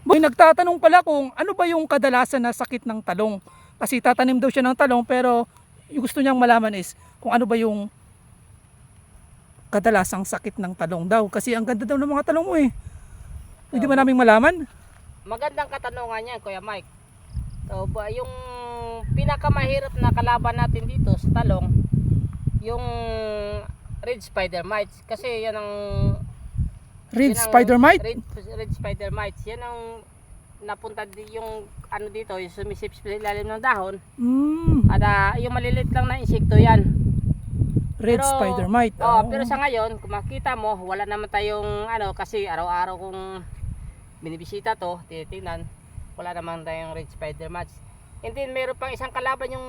May nagtatanong pala kung ano ba yung kadalasan na sakit ng talong. Kasi tatanim daw siya ng talong pero yung gusto niyang malaman is kung ano ba yung kadalasang sakit ng talong daw. Kasi ang ganda daw ng mga talong mo eh. Hindi ba naming malaman? Magandang katanungan yan, Kuya Mike. So, yung pinakamahirap na kalaban natin dito sa talong, yung red spider mites. Kasi yan ang Red spider mite? Red spider mites. Yan ang napunta yung ano dito, yung sumisipsip sa ilalim ng dahon. At yung maliliit lang na insekto yan. Red spider mite. Pero sa ngayon, kung makita mo, wala naman tayong ano, kasi araw-araw kung binibisita to, tinitingnan, wala naman tayong red spider mites. And then meron pang isang kalaban yung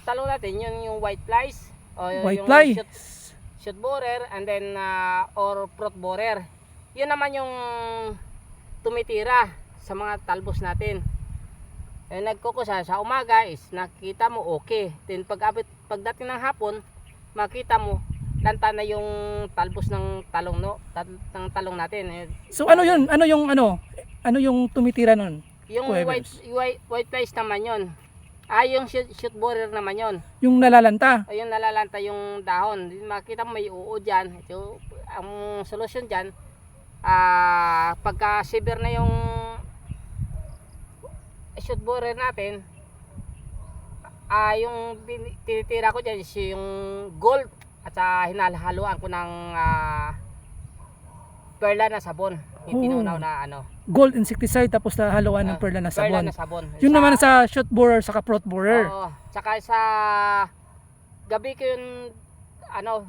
talong natin, yung white flies. O White yung fly. shoot borer, and then or fruit borer. Yun naman yung tumitira sa mga talbos natin. Nagkukusa sa umaga is nakita mo okay. Then pagdating ng hapon, makita mo lanta na yung talbos ng talong ng talong natin. So ano yun? Ano yung tumitira nun? Yung white flies naman yun. Yung shoot borer naman yun. Yung nalalanta? Yung nalalanta yung dahon. Makita mo may uod dyan. Ito, ang solusyon dyan, pagka severe na yung shoot borer natin, yung tinitira ko dyan is yung gold at hinalhaluan ko ng perla na sabon. Yung tinunaw na ano. Gold insecticide tapos haluan ng perla na sabon. Perla na sabon. Yun naman sa shoot borer saka fruit borer. Oo. Tsaka sa gabi ko yun ano,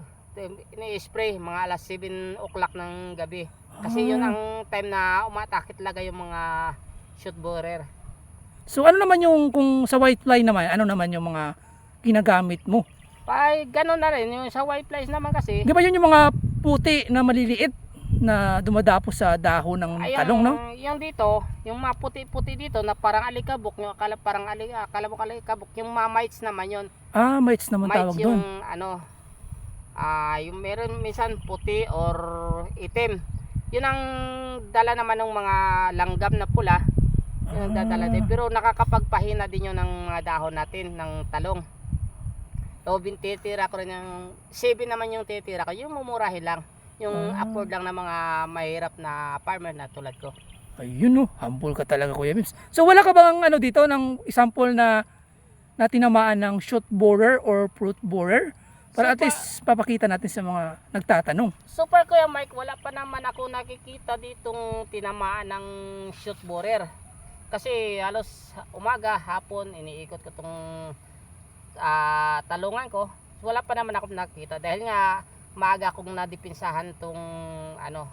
ini-spray mga alas 7 o'clock ng gabi. Kasi yun ang time na umatake talaga yung mga shoot borer. So ano naman yung kung sa white fly naman, ano naman yung mga ginagamit mo? Ay, ganun na rin. Yung sa white flies naman kasi, Di ba yun yung mga puti na maliliit na dumadapo sa dahon ng talong, no? Yung dito, yung mga puti-puti dito na parang alikabok, yung akala mo alikabok, yung mga mites naman yun. Mites naman Mites tawag yung doon. ano, yung meron minsan puti or itim. Yun ang dala naman ng mga langgam na pula. Yun ang dadala din. Pero nakakapagpahina din yun ng mga dahon natin, ng talong. So, titira ko rin yung 7 naman yung titira ko. Yung mumurahin lang. Yung afford lang ng mga mahirap na farmer na tulad ko. Ayun, no, humble ka talaga, Kuya Mims. So wala ka bang ano dito ng example na tinamaan ng shoot borer or fruit borer? Para at least papakita natin sa mga nagtatanong. Super Kuya Mike, wala pa naman ako nakikita ditong tinamaan ng shoot borer. Kasi halos umaga, hapon, iniikot ko tong talungan ko. Wala pa naman ako nakikita dahil nga maaga akong nadipinsahan tong ano,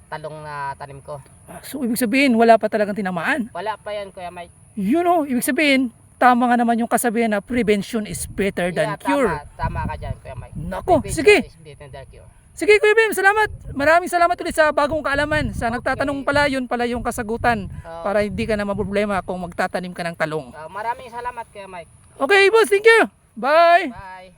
talong na tanim ko. So ibig sabihin wala pa talagang tinamaan. Wala pa yan, Kuya Mike. You know, ibig sabihin tama nga naman yung kasabihan na prevention is better than cure. Tama ka dyan, Kuya Mike. Nako, Prevention sige. is better than cure. Sige, Kuya Bim, salamat. Maraming salamat ulit sa bagong kaalaman. Sa nagtatanong pala, yun pala yung kasagutan para hindi ka na maproblema kung magtatanim ka ng talong. Maraming salamat, Kuya Mike. Okay, boss, thank you. Bye. Bye.